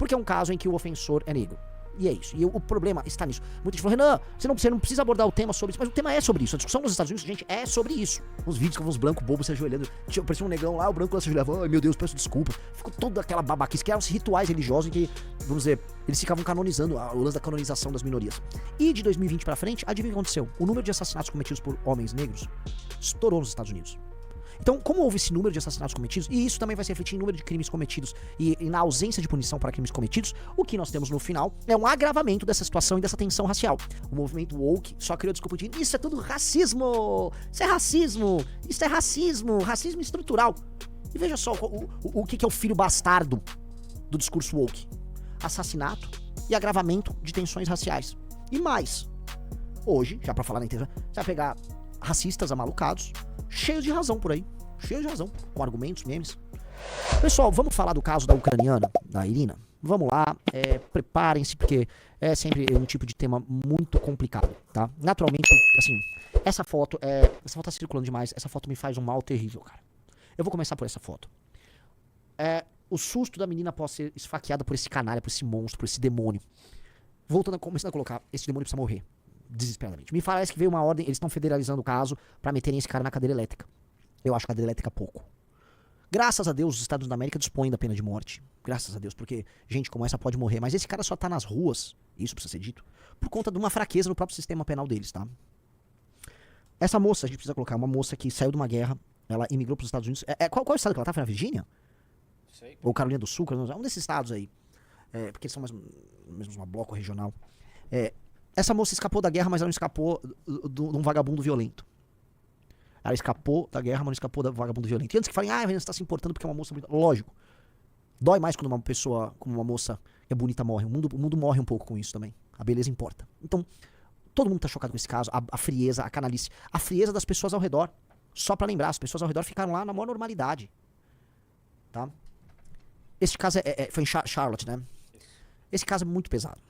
porque é um caso em que o ofensor é negro. E é isso. E o problema está nisso. Muita gente falou, Renan, você não precisa abordar o tema sobre isso. Mas o tema é sobre isso. A discussão nos Estados Unidos, gente, é sobre isso. Uns vídeos com uns brancos bobos se ajoelhando. Parecia um negão lá, o branco se ajoelhava. Ai, meu Deus, peço desculpa. Ficou toda aquela babaquice. Criaram-se rituais religiosos em que, vamos dizer, eles ficavam canonizando o lance da canonização das minorias. E de 2020 pra frente, adivinha o que aconteceu? O número de assassinatos cometidos por homens negros estourou nos Estados Unidos. Então, como houve esse número de assassinatos cometidos, e isso também vai se refletir em número de crimes cometidos e na ausência de punição para crimes cometidos, o que nós temos no final é um agravamento dessa situação e dessa tensão racial. O movimento woke só criou desculpa de isso é tudo racismo, isso é racismo, isso é racismo, racismo estrutural. E veja só o que é o filho bastardo do discurso woke: assassinato e agravamento de tensões raciais. E mais, hoje, já pra falar na intenção, você vai pegar racistas amalucados, cheios de razão por aí. Cheios de razão. Com argumentos, memes. Pessoal, vamos falar do caso da ucraniana, da Irina? Vamos lá, preparem-se, porque é sempre um tipo de tema muito complicado, tá? Naturalmente, assim, essa foto tá circulando demais. Essa foto me faz um mal terrível, cara. Eu vou começar por essa foto. O susto da menina após ser esfaqueada por esse canalha, por esse monstro, por esse demônio. Começando a colocar, esse demônio precisa morrer. Desesperadamente. Me parece que veio uma ordem, eles estão federalizando o caso pra meterem esse cara na cadeira elétrica. Eu acho cadeira elétrica pouco. Graças a Deus, os Estados Unidos da América dispõem da pena de morte. Graças a Deus, porque gente como essa pode morrer. Mas esse cara só tá nas ruas, isso precisa ser dito, por conta de uma fraqueza no próprio sistema penal deles, tá? Essa moça, a gente precisa colocar, uma moça que saiu de uma guerra, ela imigrou pros Estados Unidos. Qual estado que ela tá? Foi na Virgínia? Sei. Ou Carolina do Sul? Um desses estados aí. Porque eles são mais mesmo uma bloco regional. Essa moça escapou da guerra, mas ela não escapou de um vagabundo violento. Ela escapou da guerra, mas não escapou do vagabundo violento. E antes que falem, você está se importando porque é uma moça bonita. Lógico. Dói mais quando uma pessoa, como uma moça que é bonita, morre. O mundo morre um pouco com isso também. A beleza importa. Então, todo mundo tá chocado com esse caso. A frieza, a canalice. A frieza das pessoas ao redor. Só pra lembrar, as pessoas ao redor ficaram lá na maior normalidade. Tá? Esse caso foi em Charlotte, né? Esse caso é muito pesado.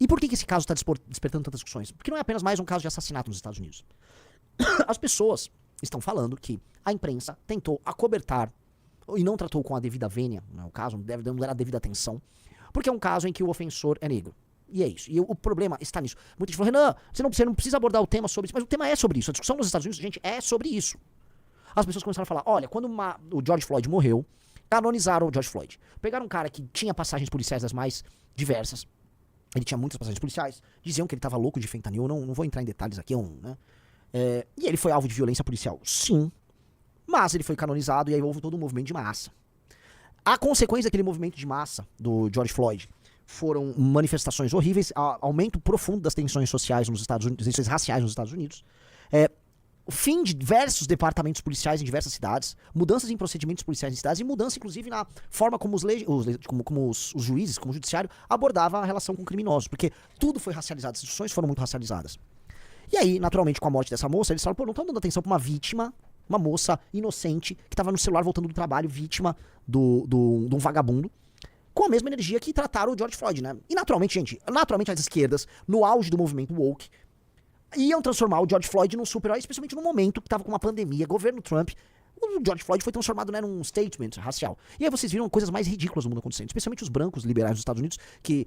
E por que esse caso está despertando tantas discussões? Porque não é apenas mais um caso de assassinato nos Estados Unidos. As pessoas estão falando que a imprensa tentou acobertar e não tratou com a devida vênia, não é o caso, não dar a devida atenção, porque é um caso em que o ofensor é negro. E é isso. E o problema está nisso. Muita gente falou, Renan, você não precisa abordar o tema sobre isso, mas o tema é sobre isso. A discussão nos Estados Unidos, gente, é sobre isso. As pessoas começaram a falar, olha, quando o George Floyd morreu, canonizaram o George Floyd. Pegaram um cara que tinha passagens policiais das mais diversas. Ele tinha muitas passagens policiais. Diziam que ele tava louco de fentanil. Não vou entrar em detalhes aqui, né? E ele foi alvo de violência policial. Sim. Mas ele foi canonizado e aí houve todo um movimento de massa. A consequência daquele movimento de massa do George Floyd foram manifestações horríveis, aumento profundo das tensões sociais nos Estados Unidos, tensões raciais nos Estados Unidos. O fim de diversos departamentos policiais em diversas cidades, mudanças em procedimentos policiais em cidades e mudança, inclusive, na forma como os juízes, como o judiciário, abordava a relação com criminosos, porque tudo foi racializado, as instituições foram muito racializadas. E aí, naturalmente, com a morte dessa moça, eles falaram, não estão dando atenção pra uma vítima, uma moça inocente, que estava no celular voltando do trabalho, vítima de um vagabundo, com a mesma energia que trataram o George Floyd, né? E naturalmente, gente, as esquerdas, no auge do movimento woke, iam transformar o George Floyd num super-herói, especialmente no momento que tava com uma pandemia, governo Trump. O George Floyd foi transformado, né, num statement racial. E aí vocês viram coisas mais ridículas no mundo acontecendo, especialmente os brancos liberais dos Estados Unidos, que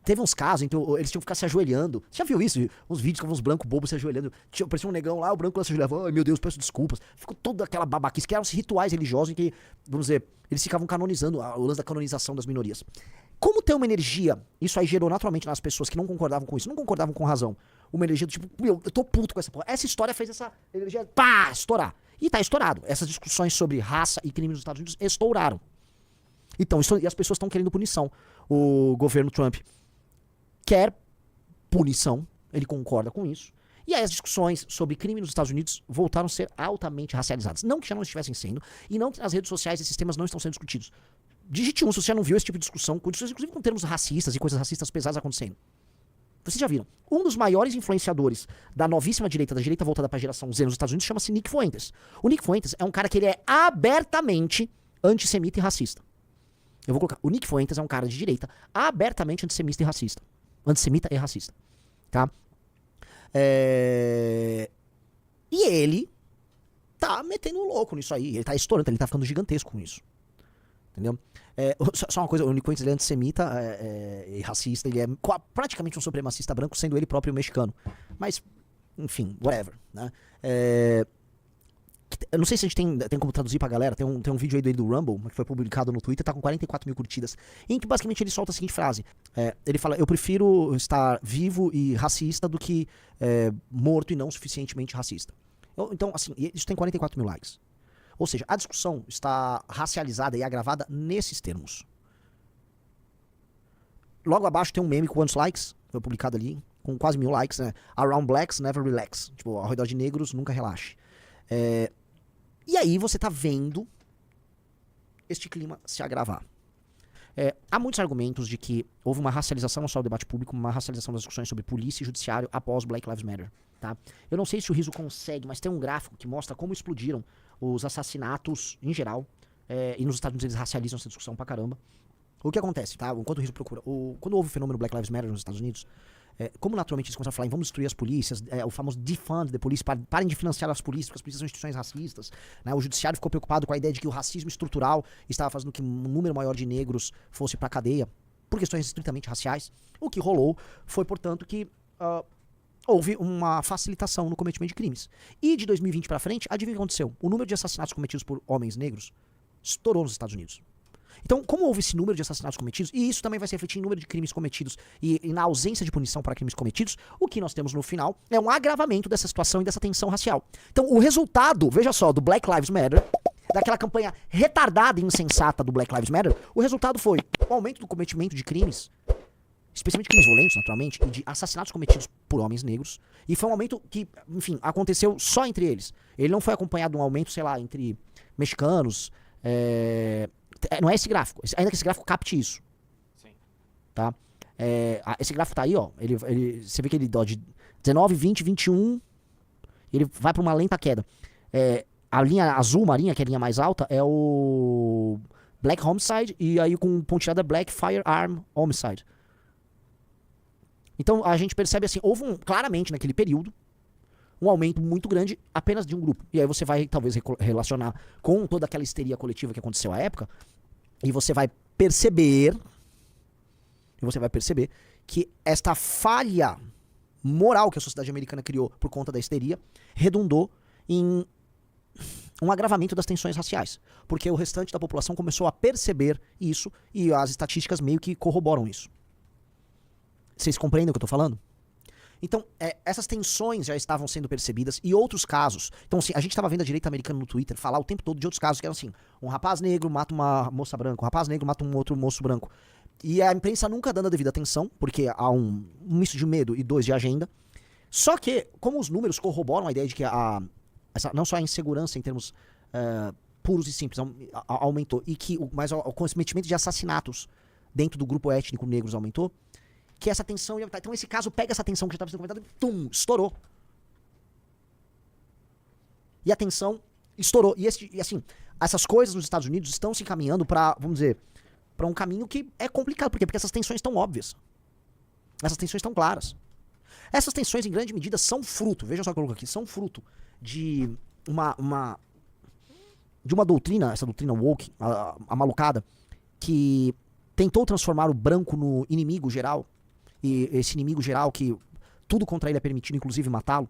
teve uns casos, então eles tinham que ficar se ajoelhando. Você já viu isso? Uns vídeos com uns brancos bobos se ajoelhando. Parecia um negão lá, o branco se ajoelhava, ai meu Deus, peço desculpas. Ficou toda aquela babaquice, criaram-se rituais religiosos em que, vamos dizer, eles ficavam canonizando o lance da canonização das minorias. Como ter uma energia, isso aí gerou naturalmente nas pessoas que não concordavam com isso, não concordavam com razão, uma energia do tipo, eu tô puto com essa porra. Essa história fez essa energia, estourar. E tá estourado. Essas discussões sobre raça e crime nos Estados Unidos estouraram. Então, e as pessoas estão querendo punição. O governo Trump quer punição, ele concorda com isso. E aí as discussões sobre crime nos Estados Unidos voltaram a ser altamente racializadas. Não que já não estivessem sendo, e não que nas redes sociais esses temas não estão sendo discutidos. Digite se você já não viu esse tipo de discussão, inclusive com termos racistas e coisas racistas pesadas acontecendo. Vocês já viram. Um dos maiores influenciadores da novíssima direita, da direita voltada para a geração Z nos Estados Unidos, chama-se Nick Fuentes. O Nick Fuentes é um cara que ele é abertamente antissemita e racista. Eu vou colocar. O Nick Fuentes é um cara de direita abertamente antissemita e racista. Antissemita e racista. Tá? E ele tá metendo um louco nisso aí. Ele tá estourando, ele tá ficando gigantesco com isso. Entendeu? Só uma coisa, o Nico ele é antissemita e racista, ele é praticamente um supremacista branco, sendo ele próprio mexicano. Mas, enfim, whatever, né? Eu não sei se a gente tem como traduzir pra galera, tem um vídeo aí dele do Rumble, que foi publicado no Twitter, tá com 44 mil curtidas, em que basicamente ele solta a seguinte frase, ele fala, eu prefiro estar vivo e racista do que morto e não suficientemente racista. Então, assim, isso tem 44 mil likes. Ou seja, a discussão está racializada e agravada nesses termos. Logo abaixo tem um meme com quantos likes, foi publicado ali, com quase 1000 likes, né? Around blacks, never relax. Tipo, ao redor de negros, nunca relaxe. E aí você tá vendo este clima se agravar. Há muitos argumentos de que houve uma racialização não só do debate público, uma racialização das discussões sobre polícia e judiciário após Black Lives Matter. Tá? Eu não sei se o Riso consegue, mas tem um gráfico que mostra como explodiram os assassinatos em geral, e nos Estados Unidos eles racializam essa discussão pra caramba. O que acontece, tá? Enquanto o Riso procura, quando houve o fenômeno Black Lives Matter nos Estados Unidos, como naturalmente eles começaram a falar em vamos destruir as polícias, o famoso defund the police, parem de financiar as polícias, porque as polícias são instituições racistas, né? O judiciário ficou preocupado com a ideia de que o racismo estrutural estava fazendo que um número maior de negros fosse pra cadeia, por questões estritamente raciais. O que rolou foi, portanto, que houve uma facilitação no cometimento de crimes. E de 2020 pra frente, adivinha o que aconteceu? O número de assassinatos cometidos por homens negros estourou nos Estados Unidos. Então, como houve esse número de assassinatos cometidos, e isso também vai se refletir em número de crimes cometidos e na ausência de punição para crimes cometidos, o que nós temos no final é um agravamento dessa situação e dessa tensão racial. Então, o resultado, veja só, do Black Lives Matter, daquela campanha retardada e insensata do Black Lives Matter, o resultado foi o aumento do cometimento de crimes, especialmente crimes violentos, naturalmente, e de assassinatos cometidos por homens negros, e foi um aumento que, enfim, aconteceu só entre eles. Ele não foi acompanhado de um aumento, sei lá, entre mexicanos, não é esse gráfico, ainda que esse gráfico capte isso. Sim. Tá? Esse gráfico tá aí, ó. Você vê que ele de 19, 20, 21, ele vai pra uma lenta queda. A linha azul marinha, que é a linha mais alta, é o Black Homicide, e aí com pontilhada Black Firearm Homicide. Então a gente percebe assim, houve claramente naquele período um aumento muito grande apenas de um grupo. E aí você vai talvez relacionar com toda aquela histeria coletiva que aconteceu à época, e você vai perceber que esta falha moral que a sociedade americana criou por conta da histeria redundou em um agravamento das tensões raciais. Porque o restante da população começou a perceber isso e as estatísticas meio que corroboram isso. Vocês compreendem o que eu tô falando? Então, essas tensões já estavam sendo percebidas e outros casos. Então, assim, a gente estava vendo a direita americana no Twitter falar o tempo todo de outros casos que eram assim: um rapaz negro mata uma moça branca, um rapaz negro mata um outro moço branco. E a imprensa nunca dando a devida atenção, porque há um misto de medo e dois de agenda. Só que, como os números corroboram a ideia de que não só a insegurança em termos puros e simples aumentou, e que mas o cometimento de assassinatos dentro do grupo étnico negros aumentou, que essa tensão ia aumentar. Então esse caso pega essa tensão que já estava sendo comentada e estourou. E a tensão estourou. E assim, essas coisas nos Estados Unidos estão se encaminhando para, vamos dizer, para um caminho que é complicado. Por quê? Porque essas tensões estão óbvias. Essas tensões estão claras. Essas tensões, em grande medida, são fruto, veja só o que eu coloco aqui, são fruto de uma doutrina, essa doutrina woke, a malucada, que tentou transformar o branco no inimigo geral, e esse inimigo geral que tudo contra ele é permitido, inclusive matá-lo.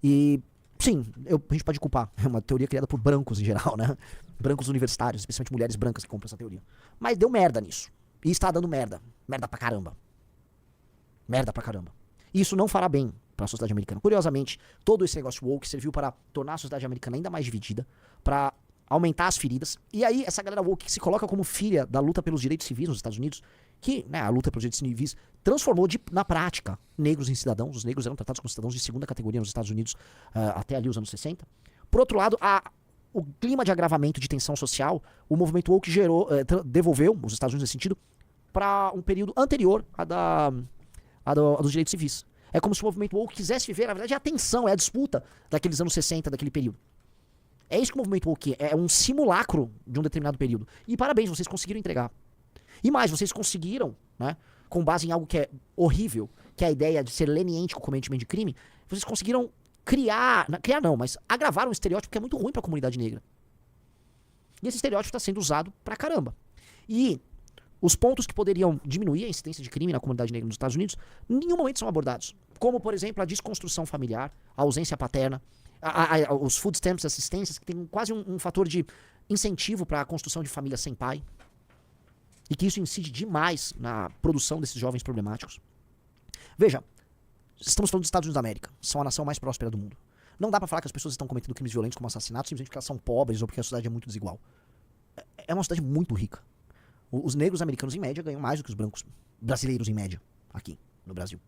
E sim, a gente pode culpar, é uma teoria criada por brancos em geral, né? Brancos universitários, especialmente mulheres brancas que compram essa teoria. Mas deu merda nisso. E está dando merda. Merda pra caramba. Merda pra caramba. Isso não fará bem para a sociedade americana. Curiosamente, todo esse negócio woke serviu para tornar a sociedade americana ainda mais dividida, para aumentar as feridas. E aí, essa galera woke que se coloca como filha da luta pelos direitos civis nos Estados Unidos, que, né, a luta pelos direitos civis transformou na prática negros em cidadãos. Os negros eram tratados como cidadãos de segunda categoria nos Estados Unidos até ali os anos 60. Por outro lado, o clima de agravamento de tensão social, o movimento woke devolveu os Estados Unidos nesse sentido para um período anterior dos direitos civis. É como se o movimento woke quisesse viver, na verdade, a tensão, é a disputa daqueles anos 60, daquele período. É isso que o movimento woke é um simulacro de um determinado período. E parabéns, vocês conseguiram entregar. E mais, vocês conseguiram, né, com base em algo que é horrível, que é a ideia de ser leniente com o cometimento de crime, vocês conseguiram mas agravar um estereótipo que é muito ruim para a comunidade negra. E esse estereótipo está sendo usado pra caramba. E os pontos que poderiam diminuir a incidência de crime na comunidade negra nos Estados Unidos, em nenhum momento são abordados. Como, por exemplo, a desconstrução familiar, a ausência paterna, os food stamps, assistências, que tem quase um fator de incentivo para a construção de família sem pai. E que isso incide demais na produção desses jovens problemáticos. Veja, estamos falando dos Estados Unidos da América. São a nação mais próspera do mundo. Não dá pra falar que as pessoas estão cometendo crimes violentos como assassinatos simplesmente porque elas são pobres ou porque a sociedade é muito desigual. É uma sociedade muito rica. Os negros americanos, em média, ganham mais do que os brancos brasileiros, em média, aqui no Brasil.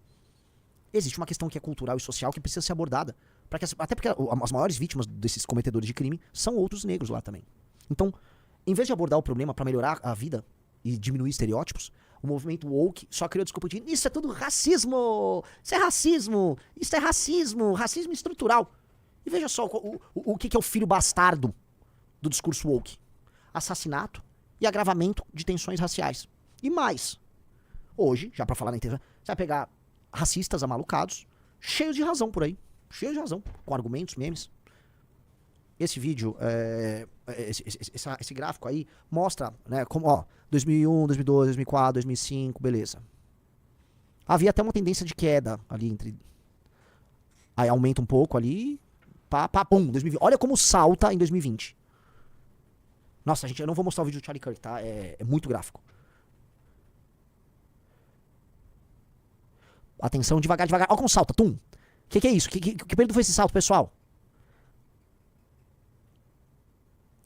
Existe uma questão que é cultural e social que precisa ser abordada. Até porque as maiores vítimas desses cometedores de crime são outros negros lá também. Então, em vez de abordar o problema para melhorar a vida e diminuir estereótipos, o movimento woke só criou desculpa de isso é tudo racismo, isso é racismo, isso é racismo, racismo estrutural. E veja só o que é o filho bastardo do discurso woke. Assassinato e agravamento de tensões raciais. E mais, hoje, já pra falar na internet, você vai pegar racistas amalucados, cheios de razão por aí, cheios de razão, com argumentos, memes. Esse vídeo, esse gráfico aí, mostra, né, como, ó, 2001, 2002, 2004, 2005, beleza. Havia até uma tendência de queda ali entre... Aí aumenta um pouco ali, pum, 2020. Olha como salta em 2020. Nossa, gente, eu não vou mostrar o vídeo do Charlie Kirk, tá? É muito gráfico. Atenção, devagar, devagar. Olha como salta, tum. Que é isso? Que período foi esse salto, pessoal?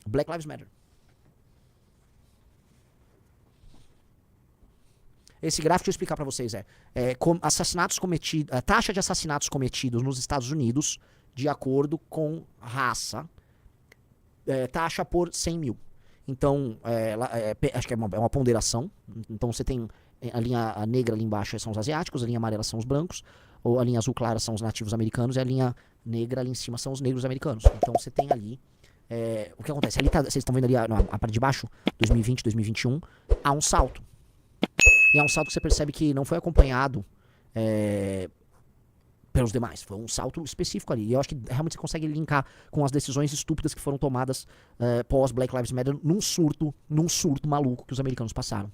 Black Lives Matter. Esse gráfico, deixa eu explicar pra vocês, assassinatos cometidos, taxa de assassinatos cometidos nos Estados Unidos, de acordo com raça, taxa por 100 mil. Então, acho que é uma ponderação. Então você tem a linha negra ali embaixo são os asiáticos, a linha amarela são os brancos, ou a linha azul clara são os nativos americanos, e a linha negra ali em cima são os negros americanos. Então você tem ali, o que acontece? Ali vocês estão vendo ali a parte de baixo, 2020, 2021, há um salto. E é um salto que você percebe que não foi acompanhado pelos demais. Foi um salto específico ali. E eu acho que realmente você consegue linkar com as decisões estúpidas que foram tomadas pós Black Lives Matter num surto maluco que os americanos passaram.